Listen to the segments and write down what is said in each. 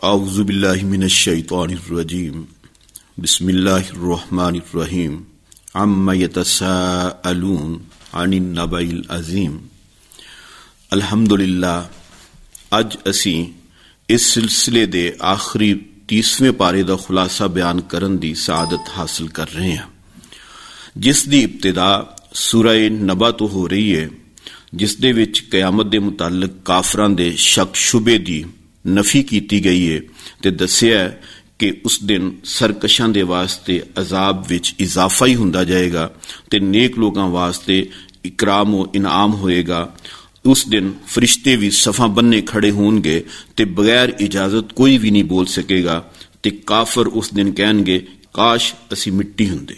औज़ु बिल्लाहि मिनश शैतानिर रजीम बिस्मिल्लाहिर रहमानिर रहीम अम्मा यतसाअलून अनिन नबइल अज़ीम। अल्हम्दुलिल्लाह, अज असी इस सिलसिले दे आखिरी 30वें पारे दा खुलासा बयान करन दी सआदत हासिल कर रहे हैं, जिस दी इब्तिदा सूरह नबा तो हो रही है, जिस दे विच कयामत दे मुतालिक काफरां दे शक शुबे दी नफी कीती गई है ते दस्सिया है कि उस दिन सरकशां दे वास्ते अजाब विच इजाफा ही हुंदा जाएगा ते नेक लोगां वास्ते इकराम व इनाम होएगा। उस दिन फरिश्ते भी सफा बन्ने खड़े होंगे ते बगैर इजाजत कोई भी नहीं बोल सकेगा ते काफर उस दिन कहणगे काश असी मिट्टी हुंदे,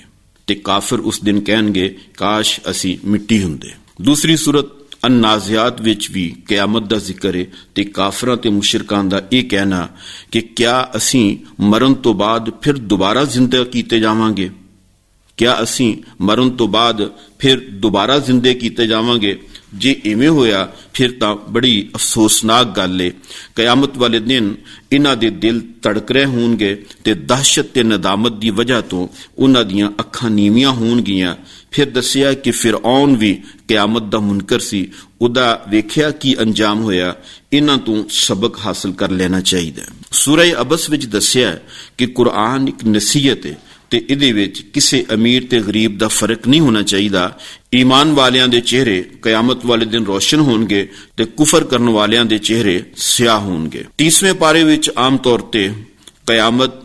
ते काफर उस दिन कहणगे काश असी मिट्टी हुंदे। दूसरी सूरत अन्नाज़ियात विच भी कयामत दा जिक्र है ते काफरां ते मुशरिकां दा यह कहना कि क्या असी मरण तो बाद फिर दोबारा जिंदा कीते जावांगे, क्या असी मरण तो बाद फिर दोबारा जिंदे कीते जावांगे। जे इवें होया फिर तां बड़ी अफसोसनाक गल है। कयामत वाले दिन इन्हां दे दिल धड़क रहे होणगे ते दहशत ते नदामत दी वजह तो उन्हां दियां अखां नीवियां होणगियां। फिर दस्सिया कि फिरऔन भी कयामत दा मुनकर सी, उदा वेख्या की अंजाम होया। इन्हां तों सबक हासिल कर लेना चाहिए। सूरह अबस विच दस्सिया कि कुरान एक नसीहत है ते इहदे विच किसी अमीर ते गरीब दा फर्क नहीं होना चाहिए। ईमान वालियां दे चेहरे कयामत वाले दिन रोशन होणगे ते कुफर करने वालियां दे चेहरे स्याह होणगे। 30वें पारे विच आम तौर ते कयामत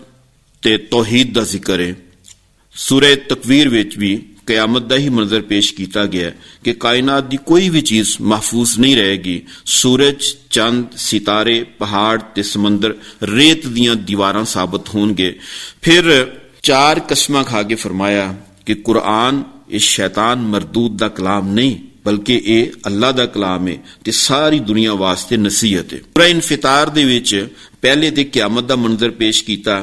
ते तौहीद दा जिक्र है। सूरह तकवीर विच भी कयामत दा ही मंजर पेश किया गया कि कायनात दी कोई भी चीज महफूज नहीं रहेगी। सूरज, चंद, सितारे, पहाड़ ते समंदर रेत दियां दीवारां साबित होणगे। फिर 4 कसमां खा के फरमाया कि कुरान इस शैतान मरदूद दा कलाम नहीं बल्कि ये अल्लाह दा कलाम है ते सारी दुनिया वास्ते नसीहत है। पूरा इनफितार दे विच पहले ते क़यामत दा मंजर पेश कीता,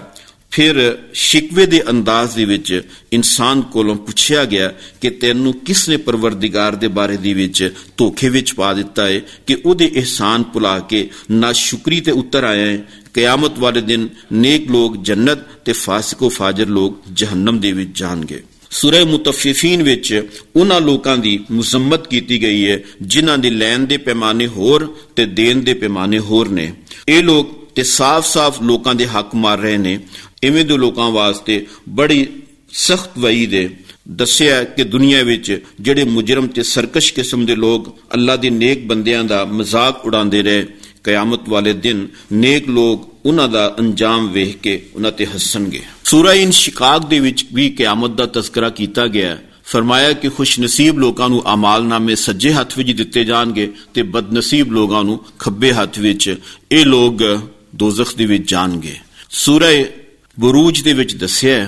फिर शिकवे दे अंदाज दे विच इंसान कोलों पुछया गया कि तैनू किसने परवरदिगार दे बारे दे विच धोखे विच पा दिता है कि उहदे एहसान भुला के नाशुक्री ते उतर आया है। कयामत वाले दिन नेक लोग जन्नत ते फासिको फाजिर लोग जहन्नम दे विच जाणगे। सूरह मुतफ्फिफीन विच उन्हां लोकां दी मुज़म्मत कीती गई है जिन्हां दे लैन दे पैमाने होर ते देन दे पैमाने होर ने। ये लोग ते साफ साफ लोकां दे हक मार रहे ने। इवें दे लोकां वास्ते बड़ी सख्त वईद है। दस्सिया कि दुनिया विच जेड़े मुजरम ते सरकश किस्म दे लोग अल्लाह दे नेक बंदियां दा मजाक उड़ांदे रहे, कयामत वाले दिन नेक लोग उन्हां दा अंजाम वेख के उन्हां ते हसणगे। सूरह इंशिकाक दे विच भी कयामत दा तज़किरा कीता गया। फरमाया कि खुशनसीब लोकां नूं अमालनामे सज्जे हथ विच दिते जाणगे ते बदनसीब लोकां नूं खब्बे हथ विच। ये लोग दोज़ख दे विच जाणगे। सूरह बुरूज दे विच दस्सिया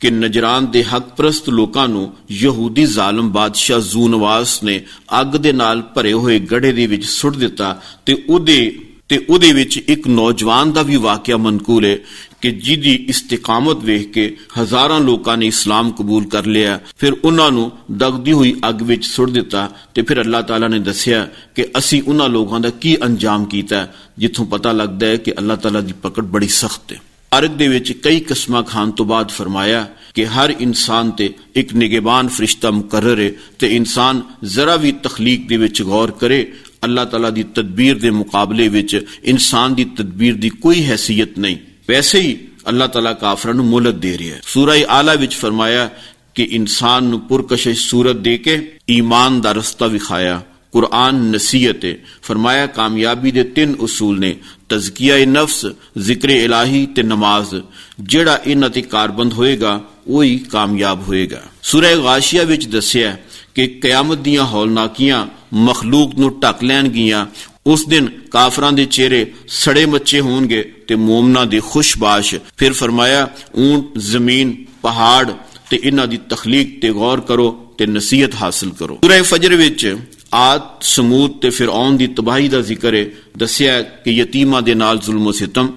कि नजरान दे हक परस्त लोकां नूं यहूदी जालिम बादशाह ज़ूनवास ने अग दे नाल भरे होए गढ़े दे विच सुट दिता ते उहदे विच एक नौजवान दा भी वाकया मनकूल है कि जिहदी इस्तिकामत वेख के हजारां लोकां ने इस्लाम कबूल कर लिया। फिर उन्हां नूं दगदी हुई अग विच सुट दिता ते फिर अल्लाह ताला ने दस्सिया कि असी उन्हां लोकां दा की अंजाम कीता, जिथों पता लगदा है कि अल्लाह ताला दी पकड़ बड़ी सख्त है। आरग दे विच कई कसमां खान तो बाद फरमाया कि हर इंसान ते एक निगहबान फरिश्ता मुकर्रर है ते इंसान जरा भी तखलीक दे विच गौर करे, अल्लाह ताला दी तदबीर दे मुकाबले विच इंसान दी तदबीर दी कोई हैसियत नहीं। वैसे ही अल्लाह ताला काफरां नूं मोहलत दे रहा है। सूरह आला विच फरमाया कि इंसान नूं पुरकशिश सूरत दे के ईमान दा रस्ता विखाया। कुरान नसीहत है। फरमाया कामयाबी दे 3 उसूल ने, तज़किया नफ्स, जिक्र इलाही ते नमाज। जेड़ा इन्हां ते कारबंद होएगा वही कामयाब होएगा। सूरह गाशिया विच दस्सिया कि कयामत दियां हौलनाकियां मखलूक नूं ढक लैणगियां। उस दिन काफरां दे चेहरे सड़े मच्चे होणगे ते मोमनां दे खुशबाश। फिर फरमाया ऊंट, जमीन, पहाड़ ते इन्हां दी तखलीक ते गौर करो ते नसीहत हासिल करो। सूरह फजर विच आद, समूद ते फिरऔन दी तबाही दा जिक्र है। दस्सिया कि यतीमां दे नाल जुल्म सितम,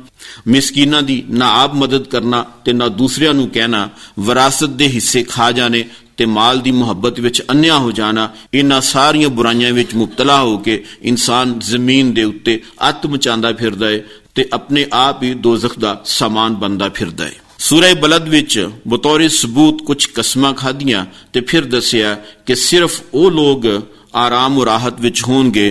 मिसकीनां दी ना आप मदद करना ते ना दूसरियां नूं कहना, विरासत दे हिस्से खा जाने ते माल दी मुहब्बत विच अन्या हो जाना। इन्हां सारियां बुराइयां विच मुब्तला हो के इंसान जमीन दे उत्ते अत मचांदा फिरदा है ਤੇ ਆਪਣੇ ਆਪ ਹੀ ਦੋਜ਼ਖ ਦਾ ਸਾਮਾਨ ਬਣਦਾ ਫਿਰਦਾ ਹੈ। ਸੂਰਹ ਬਲਦ ਵਿੱਚ ਬਤੌਰ ਸਬੂਤ ਕੁਝ ਕਸਮਾਂ ਖਾਧੀਆਂ ਤੇ ਫਿਰ ਦੱਸਿਆ ਕਿ ਸਿਰਫ ਉਹ ਲੋਕ ਆਰਾਮ ਰਾਹਤ ਵਿੱਚ ਹੋਣਗੇ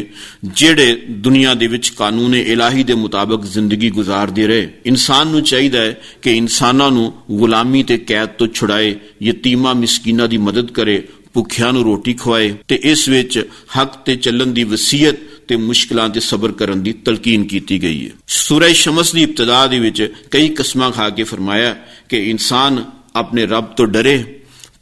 ਜਿਹੜੇ ਦੁਨੀਆ ਦੇ ਵਿੱਚ ਕਾਨੂੰਨ ਇਲਾਹੀ ਦੇ ਮੁਤਾਬਕ ਜ਼ਿੰਦਗੀ ਗੁਜ਼ਾਰਦੇ ਰਹੇ। ਇਨਸਾਨ ਨੂੰ ਚਾਹੀਦਾ ਹੈ ਕਿ ਇਨਸਾਨਾਂ ਨੂੰ ਗੁਲਾਮੀ ਤੇ ਕੈਦ ਤੋਂ ਛੁਡਾਏ, ਯਤੀਮਾਂ ਮਿਸਕੀਨਾਂ ਦੀ ਮਦਦ ਕਰੇ, ਭੁੱਖਿਆਂ ਨੂੰ ਰੋਟੀ ਖਵਾਏ ਤੇ ਇਸ ਵਿੱਚ ਹੱਕ ਤੇ ਚੱਲਣ ਦੀ ਵਸੀਅਤ ਤੇ ਮੁਸ਼ਕਿਲਾਂ ਤੇ ਸਬਰ ਕਰਨ ਦੀ ਤਲਕੀਨ ਕੀਤੀ ਗਈ ਹੈ। ਸੂਰਹ ਸ਼ਮਸ ਦੀ ਇਬਤਦਾ ਦੇ ਵਿੱਚ ਕਈ ਕਸਮਾਂ ਖਾ ਕੇ ਫਰਮਾਇਆ ਕਿ ਇਨਸਾਨ ਆਪਣੇ ਰੱਬ ਤੋਂ ਡਰੇ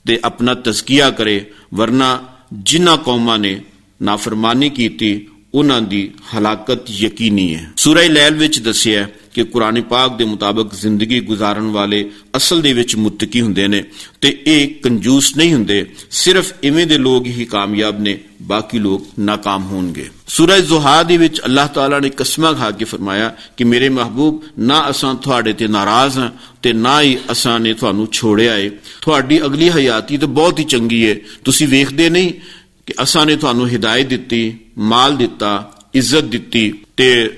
ਤੇ ਆਪਣਾ ਤਜ਼ਕੀਆ ਕਰੇ, ਵਰਨਾ ਜਿਨ੍ਹਾਂ ਕੌਮਾਂ ਨੇ ਨਾਫਰਮਾਨੀ ਕੀਤੀ ਉਹਨਾਂ ਦੀ ਹਲਾਕਤ ਯਕੀਨੀ ਹੈ। ਸੂਰਹ ਲੈਲ ਵਿੱਚ ਦੱਸਿਆ ਕਿ ਕੁਰਾਨ ਪਾਕ ਦੇ ਮੁਤਾਬਕ ਜ਼ਿੰਦਗੀ ਗੁਜ਼ਾਰਨ ਵਾਲੇ ਅਸਲ ਦੇ ਵਿੱਚ ਮੁੱਤਕੀ ਹੁੰਦੇ ਨੇ ਤੇ ਇਹ ਕੰਜੂਸ ਨਹੀਂ ਹੁੰਦੇ। ਸਿਰਫ ਇਵੇਂ ਦੇ ਲੋਕ ਹੀ ਕਾਮਯਾਬ ਨੇ, ਬਾਕੀ ਲੋਕ ਨਾਕਾਮ ਹੋਣਗੇ। ਸੂਰਹ ਜ਼ੁਹਾ ਦੇ ਵਿੱਚ ਅੱਲਾਹ ਤਾਲਾ ਨੇ ਕਸਮਾਂ ਖਾ ਕੇ ਫਰਮਾਇਆ ਕਿ ਮੇਰੇ ਮਹਿਬੂਬ, ਨਾ ਅਸਾਂ ਤੁਹਾਡੇ ਤੇ ਨਾਰਾਜ਼ ਹਾਂ ਤੇ ਨਾ ਹੀ ਅਸਾਂ ਨੇ ਤੁਹਾਨੂੰ ਛੋੜਿਆ ਏ। ਤੁਹਾਡੀ ਅਗਲੀ ਹਯਾਤੀ ਤਾਂ ਬਹੁਤ ਹੀ ਚੰਗੀ ਏ। ਤੁਸੀਂ ਵੇਖਦੇ ਨਹੀਂ ਕਿ ਅਸਾਂ ਨੇ ਤੁਹਾਨੂੰ ਹਿਦਾਇਤ ਦਿੱਤੀ, ਮਾਲ ਦਿੱਤਾ, ਇੱਜ਼ਤ ਦਿੱਤੀ ਤੇ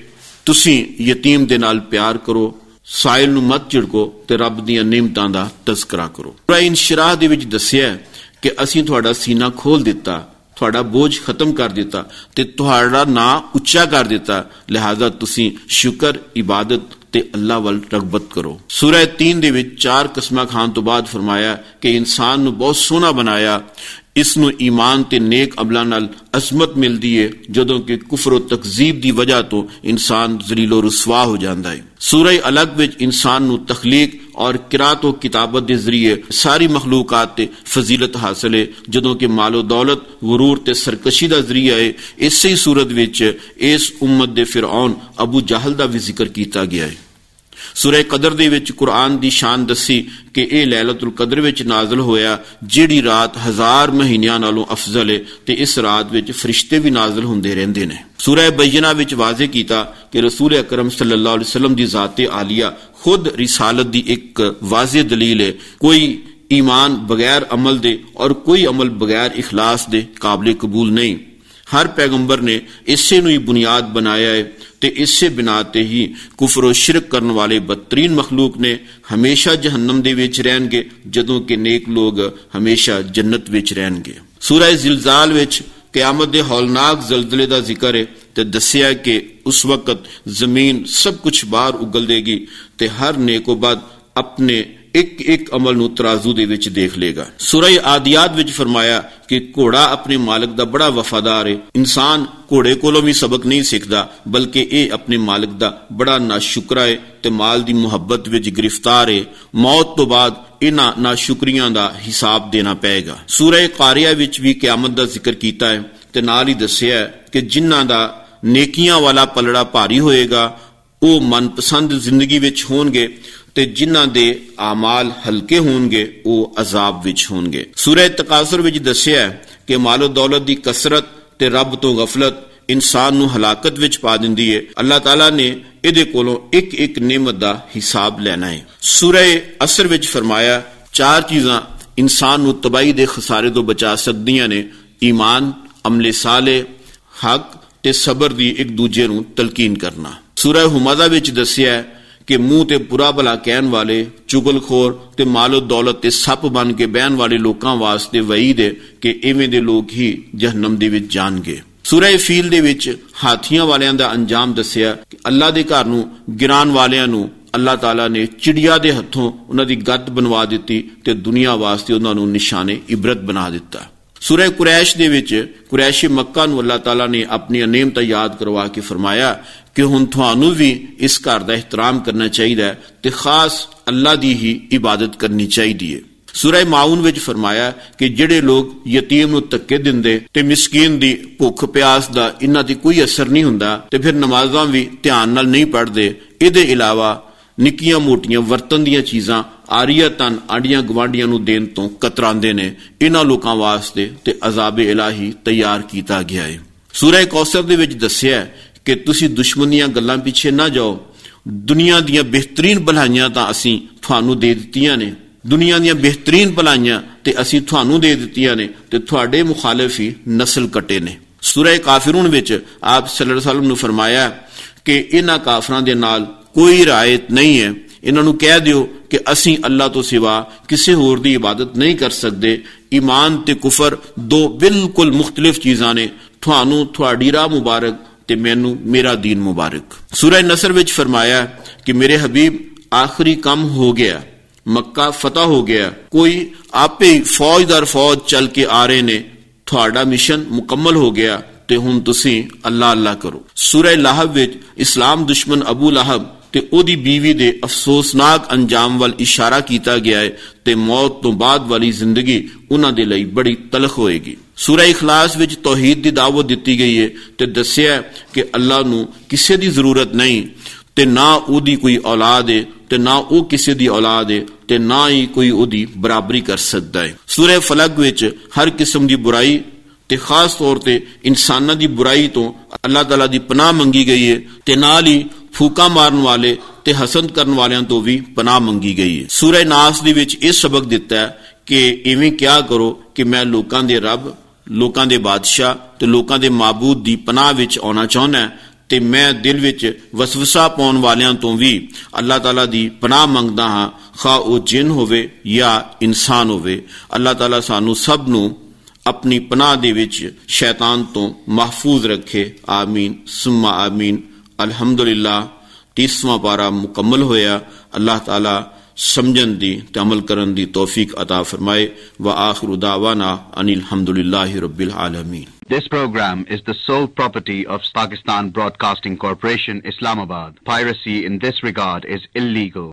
ਤੁਸੀਂ ਯਤੀਮ ਦੇ ਨਾਲ ਪਿਆਰ ਕਰੋ, ਸਾਇਲ ਨੂੰ ਮਤ ਝਿੜਕੋ ਤੇ ਰੱਬ ਦੀਆਂ ਨਿਮਤਾਂ ਦਾ ਤਜ਼ਕਰਾ ਕਰੋ। ਸੂਰਹ ਇਨਸ਼ਿਰਾਹ ਦੇ ਵਿੱਚ ਦੱਸਿਆ ਕਿ ਅਸੀਂ ਤੁਹਾਡਾ ਸੀਨਾ ਖੋਲ ਦਿੱਤਾ, ਤੁਹਾਡਾ ਬੋਝ ਖਤਮ ਕਰ ਦਿੱਤਾ ਤੇ ਤੁਹਾਡਾ ਨਾਂ ਉੱਚਾ ਕਰ ਦਿੱਤਾ, ਲਿਹਾਜ਼ਾ ਤੁਸੀਂ ਸ਼ੁਕਰ, ਇਬਾਦਤ ਤੇ ਅੱਲਾਹ ਵੱਲ ਰਗਬਤ ਕਰੋ। ਸੂਰਹ 3 ਦੇ ਵਿੱਚ 4 ਕਸਮਾਂ ਖਾਣ ਤੋਂ ਬਾਅਦ ਫਰਮਾਇਆ ਕਿ ਇਨਸਾਨ ਨੂੰ ਬਹੁਤ ਸੋਹਣਾ ਬਣਾਇਆ, ਇਸ ਨੂੰ ਈਮਾਨ ਤੇ ਨੇਕ ਅਮਲਾਂ ਨਾਲ ਅਜ਼ਮਤ ਮਿਲਦੀ ਹੈ, ਜਦੋਂ ਕਿ ਕੁਫਰ و ਤਕਜ਼ੀਬ ਦੀ ਵਜ੍ਹਾ ਤੋਂ ਇਨਸਾਨ ਜ਼ਲੀਲ ਰਸਵਾ ਹੋ ਜਾਂਦਾ ਹੈ। ਸੂਰਹ ਅਲਗ ਵਿੱਚ ਇਨਸਾਨ ਨੂੰ ਤਖਲੀਕ ਔਰ ਕਿਰਾਤ و ਕਿਤਾਬਤ ਦੇ ਜ਼ਰੀਏ ਸਾਰੀ ਮਖਲੂਕਾਤ ਤੇ ਫਜ਼ੀਲਤ ਹਾਸਲ ਹੈ, ਜਦੋਂ ਕਿ ਮਾਲ ਦੌਲਤ, ਗੁਰੂਰ ਤੇ ਸਰਕਸ਼ੀ ਦਾ ਜ਼ਰੀਆ ਹੈ। ਇਸੇ ਹੀ ਸੂਰਤ ਵਿੱਚ ਇਸ ਉਮਤ ਦੇ ਫਿਰഔਨ ਅਬੂ ਜਹਲ ਦਾ ਵੀ ਜ਼ਿਕਰ ਕੀਤਾ ਗਿਆ ਹੈ। ਸੂਰਹ ਕਦਰ ਦੇ ਵਿੱਚ ਕੁਰਾਨ ਦੀ ਸ਼ਾਨ ਦੱਸੀ ਕਿ ਇਹ ਲੈਲਤੁਲ ਕਦਰ ਵਿੱਚ ਨਾਜ਼ਲ ਹੋਇਆ, ਜਿਹੜੀ ਰਾਤ 1000 ਮਹੀਨਿਆਂ ਨਾਲੋਂ ਅਫਜ਼ਲ ਹੈ ਤੇ ਇਸ ਰਾਤ ਵਿੱਚ ਫਰਿਸ਼ਤੇ ਵੀ ਨਾਜ਼ਲ ਹੁੰਦੇ ਰਹਿੰਦੇ ਨੇ। ਸੂਰਹ ਬੈਨਾ ਵਿੱਚ ਵਾਜ਼ਿਹ ਕੀਤਾ ਕਿ ਰਸੂਲ ਅਕਰਮ ਸੱਲੱਲਾਹੁ ਅਲੈਹਿ ਵਸੱਲਮ ਦੀ ਜ਼ਾਤ-ਏ ਆਲੀਆ ਖੁਦ ਰਿਸਾਲਤ ਦੀ ਇੱਕ ਵਾਜ਼ਿਹ ਦਲੀਲ ਹੈ। ਕੋਈ ਈਮਾਨ ਬਗੈਰ ਅਮਲ ਦੇ ਔਰ ਕੋਈ ਅਮਲ ਬਗੈਰ ਇਖਲਾਸ ਦੇ ਕਾਬਿਲ ਕਬੂਲ ਨਹੀਂ। ਹਰ ਪੈਗੰਬਰ ਨੇ ਇਸੇ ਨੂੰ ਹੀ ਬੁਨਿਆਦ ਬਣਾਇਆ ਹੈ ਤੇ ਇਸੇ ਬਿਨਾ ਤੇ ਹੀ ਕੁਫਰ و ਸ਼ਿਰਕ ਕਰਨ ਵਾਲੇ ਬਦਤਰੀਨ ਮਖਲੂਕ ਨੇ ਹਮੇਸ਼ਾ ਜਹੰਨਮ ਦੇ ਵਿੱਚ ਰਹਿਣਗੇ, ਜਦੋਂ ਕਿ ਨੇਕ ਲੋਕ ਹਮੇਸ਼ਾ ਜੰਨਤ ਵਿੱਚ ਰਹਿਣਗੇ। ਸੂਰਹ ਜ਼ਿਲਜ਼ਾਲ ਵਿੱਚ ਕਿਆਮਤ ਦੇ ਹੌਲਨਾਕ ਜ਼ਲਜ਼ਲੇ ਦਾ ਜ਼ਿਕਰ ਹੈ ਤੇ ਦੱਸਿਆ ਕਿ ਉਸ ਵਕਤ ਜ਼ਮੀਨ ਸਭ ਕੁਝ ਬਾਹਰ ਉਗਲ ਦੇਗੀ ਤੇ ਹਰ ਨੇਕ و ਬਦ ਆਪਣੇ ਇੱਕ ਅਮਲ ਨੂੰ ਤਰਾਜ਼ੂ ਦੇ ਵਿੱਚ ਦੇਖ ਲੇਗਾ। ਸੂਰਹ ਆਦਿਆਤ ਵਿੱਚ ਫਰਮਾਇਆ ਕਿ ਘੋੜਾ ਆਪਣੇ ਮਾਲਕ ਦਾ ਬੜਾ ਵਫਾਦਾਰ ਹੈ। ਇਨਸਾਨ ਘੋੜੇ ਕੋਲੋਂ ਵੀ ਸਬਕ ਨਹੀਂ ਸਿੱਖਦਾ, ਬਲਕਿ ਇਹ ਆਪਣੇ ਮਾਲਕ ਦਾ ਬੜਾ ਨਾਸ਼ੁਕਰਾ ਹੈ ਤੇ ਮਾਲ ਦੀ ਮੁਹੱਬਤ ਵਿੱਚ ਗ੍ਰਿਫਤਾਰ ਹੈ। ਮੌਤ ਤੋਂ ਬਾਅਦ ਇਹਨਾਂ ਨਾਸ਼ੁਕਰੀਆਂ ਦਾ ਹਿਸਾਬ ਦੇਣਾ ਪਏਗਾ। ਸੂਰਹ ਕਾਰਿਆ ਵਿੱਚ ਵੀ ਕਿਆਮਤ ਦਾ ਜ਼ਿਕਰ ਕੀਤਾ ਹੈ ਤੇ ਨਾਲ ਹੀ ਦੱਸਿਆ ਕਿ ਜਿਨ੍ਹਾਂ ਦਾ ਨੇਕੀਆਂ ਵਾਲਾ ਪਲੜਾ ਭਾਰੀ ਹੋਏਗਾ ਉਹ ਮਨਪਸੰਦ ਜ਼ਿੰਦਗੀ ਵਿੱਚ ਹੋਣਗੇ ਤੇ ਜਿਨ੍ਹਾਂ ਦੇ ਆਮਾਲ ਹਲਕੇ ਹੋਣਗੇ ਉਹ ਅਜ਼ਾਬ ਵਿੱਚ ਹੋਣਗੇ। ਸੂਰਹ ਤਕਾਸੁਰ ਵਿੱਚ ਦੱਸਿਆ ਕਿ ਮਾਲ ਦੌਲਤ ਦੀ ਕਸਰਤ ਤੇ ਰੱਬ ਤੋਂ ਗਫਲਤ ਇਨਸਾਨ ਨੂੰ ਹਲਾਕਤ ਵਿੱਚ ਪਾ ਦਿੰਦੀ ਹੈ। ਅੱਲਾਹ ਤਾਲਾ ਨੇ ਇਹਦੇ ਕੋਲੋਂ ਇੱਕ ਨਿਮਤ ਦਾ ਹਿਸਾਬ ਲੈਣਾ ਹੈ। ਸੂਰਹ ਅਸਰ ਵਿੱਚ ਫਰਮਾਇਆ 4 ਚੀਜ਼ਾਂ ਇਨਸਾਨ ਨੂੰ ਤਬਾਹੀ ਦੇ ਖਸਾਰੇ ਤੋਂ ਬਚਾ ਸਕਦੀਆਂ ਨੇ: ਈਮਾਨ, ਅਮਲੇ ਸਾਲੇ, ਹੱਕ ਤੇ ਸਬਰ ਦੀ ਇੱਕ ਦੂਜੇ ਨੂੰ ਤਲਕੀਨ ਕਰਨਾ। ਸੂਰਹ ਹੁਮਜ਼ਾ ਵਿੱਚ ਦੱਸਿਆ ਕਿ ਮੂੰਹ ਤੇ ਬੁਰਾ ਭਲਾ ਕਹਿਣ ਵਾਲੇ, ਚੁਗਲਖੋਰ ਤੇ ਮਾਲੋ ਦੌਲਤ ਤੇ ਸੱਪ ਬਣ ਕੇ ਬਹਿਣ ਵਾਲੇ ਲੋਕਾਂ ਵਾਸਤੇ ਵਈਦ ਹੈ ਕਿ ਇਵੇਂ ਦੇ ਲੋਕ ਹੀ ਜਹੰਨਮ ਦੇ ਵਿੱਚ ਜਾਣਗੇ। ਸੂਰਹ ਫੀਲ ਦੇ ਵਿੱਚ ਹਾਥੀਆਂ ਵਾਲਿਆਂ ਦਾ ਅੰਜਾਮ ਦੱਸਿਆ ਕਿ ਅੱਲਾਹ ਦੇ ਘਰ ਨੂੰ ਗਿਰਾਨ ਵਾਲਿਆਂ ਨੂੰ ਅੱਲਾਹ ਤਾਲਾ ਨੇ ਚਿੜੀਆ ਦੇ ਹੱਥੋਂ ਉਹਨਾਂ ਦੀ ਗੱਦ ਬਣਵਾ ਦਿੱਤੀ ਤੇ ਦੁਨੀਆ ਵਾਸਤੇ ਉਹਨਾਂ ਨੂੰ ਨਿਸ਼ਾਨੇ ਇਬਰਤ ਬਣਾ ਦਿੱਤਾ। ਸੂਰਹ ਕੁਰੈਸ਼ ਦੇ ਵਿੱਚ ਕੁਰੈਸ਼ ਮੱਕਾ ਨੂੰ ਅੱਲਾਹ ਤਾਲਾ ਨੇ ਆਪਣੀ ਨਿਮਤਾਂ ਯਾਦ ਕਰਵਾ ਕੇ ਫਰਮਾਇਆ ਕਿ ਹੁਣ ਤੁਹਾਨੂੰ ਵੀ ਇਸ ਘਰ ਦਾ ਇਹਤਰਾਮ ਕਰਨਾ ਚਾਹੀਦਾ ਤੇ ਖਾਸ ਅੱਲਾਹ ਦੀ ਹੀ ਇਬਾਦਤ ਕਰਨੀ ਚਾਹੀਦੀ ਹੈ। ਸੂਰਹ ਮਾਊਨ ਵਿੱਚ ਫਰਮਾਇਆ ਕਿ ਜਿਹੜੇ ਲੋਕ ਯਤੀਮ ਨੂੰ ਧੱਕੇ ਦਿੰਦੇ ਤੇ ਮਿਸਕੀਨ ਦੀ ਭੁੱਖ ਪਿਆਸ ਦਾ ਇਹਨਾਂ ਤੇ ਕੋਈ ਅਸਰ ਨਹੀਂ ਹੁੰਦਾ ਤੇ ਫਿਰ ਨਮਾਜ਼ਾਂ ਵੀ ਧਿਆਨ ਨਾਲ ਨਹੀਂ ਪੜ੍ਹਦੇ, ਇਹਦੇ ਇਲਾਵਾ ਨਿੱਕੀਆਂ ਮੋਟੀਆਂ ਵਰਤਨ ਦੀਆਂ ਚੀਜ਼ਾਂ ਆਰੀਅਤਨ ਆਂਡੀਆਂ ਗਵਾਂਡੀਆਂ ਨੂੰ ਦੇਣ ਤੋਂ ਕਤਰਾਉਂਦੇ ਨੇ, ਇਹਨਾਂ ਲੋਕਾਂ ਵਾਸਤੇ ਤੇ ਅਜ਼ਾਬ ਇਲਾਹੀ ਤਿਆਰ ਕੀਤਾ ਗਿਆ ਹੈ। ਸੂਰਹ ਕੌਸਰ ਦੇ ਵਿੱਚ ਦੱਸਿਆ ਕਿ ਤੁਸੀਂ ਦੁਸ਼ਮਣ ਦੀਆਂ ਗੱਲਾਂ ਪਿੱਛੇ ਨਾ ਜਾਓ, ਦੁਨੀਆ ਦੀਆਂ ਬਿਹਤਰੀਨ ਭਲਾਈਆਂ ਤਾਂ ਅਸੀਂ ਤੁਹਾਨੂੰ ਦੇ ਦਿੱਤੀਆਂ ਨੇ, ਦੁਨੀਆ ਦੀਆਂ ਬਿਹਤਰੀਨ ਭਲਾਈਆਂ ਤੇ ਅਸੀਂ ਤੁਹਾਨੂੰ ਦੇ ਦਿੱਤੀਆਂ ਨੇ ਤੇ ਤੁਹਾਡੇ ਮੁਖਾਲਿਫ ਹੀ ਨਸਲ ਕੱਟੇ ਨੇ। ਸੂਰਹ ਕਾਫਿਰੂਨ ਵਿੱਚ ਆਪ ਸੱਲੱਲਾਹੁ ਅਲੈਹਿ ਵਸੱਲਮ ਨੂੰ ਫਰਮਾਇਆ ਕਿ ਇਹਨਾਂ ਕਾਫਰਾਂ ਦੇ ਨਾਲ कोई रियायत नहीं है। इन्हां नूं कह दिओ कि असीं अल्लाह तो सिवा किसी होर दी इबादत नहीं कर सकते। ईमान ते कुफर दो बिल्कुल मुख्तलिफ चीज़ां ने। तुहानूं तुहाडी राह मुबारक ते मैनू मेरा दीन मुबारक। सूरह नसर विच फरमाया कि मेरे हबीब आखिरी कम हो गया, मक्का फतह हो गया, कोई आपे फौज दर फौज चल के आ रहे ने, तुहाडा मिशन मुकम्मल हो गया ते हुण तुसीं अल्लाह अल्लाह करो। सूरह लहब विच इस्लाम दुश्मन अबू लहब ते ओदी बीवी दे अफसोसनाक अंजाम वल इशारा कीता गया है ते मौत तो बाद वाली जिंदगी उन्हां दे लई बड़ी तलख होएगी। सूरह इखलास विच तौहीद दी दावत दित्ती गई है ते दस्सिया कि अल्लाह नूं किसे दी जरूरत नहीं ते ना ओदी कोई औलाद है ते ना ओ किसे दी औलाद है ते ना ही कोई ओदी बराबरी कर सकदा है। सूरह फलक विच हर किस्म दी बुराई ते खास तौर ते इंसानां दी बुराई तो अल्लाह ताला दी पनाह मंगी गई है ते नाल ही फूका मारन वाले ते हसद करन वालियां तो भी पनाह मंगी गई है। सूरह नास दी विच इह सबक दिता है कि इवें क्या करो कि मैं लोकां दे रब, लोकां दे बादशाह ते लोकां दे माबूद दी पनाह विच आउणा चाहुंदा ते मैं दिल विच वसवसा पाउण वालियां तो भी अल्लाह ताला दी पनाह मंगदा हां, खा ओ जिन होवे या इंसान होवे। अल्लाह ताला सानू सब नू अपनी पनाह दे विच शैतान तो महफूज रखे। आमीन सुम्मा आमीन। अल्हम्दुलिल्लाह 30वां पारा मुकम्मल होया। अल्लाह ताला समझन दी ते अमल करन दी तौफीक अता फरमाए। व आखिरु दावाना अनिल हम्दुलिल्लाहि रब्बिल आलमीन। This program is the sole property of Pakistan Broadcasting Corporation, Islamabad. Piracy in this regard is illegal.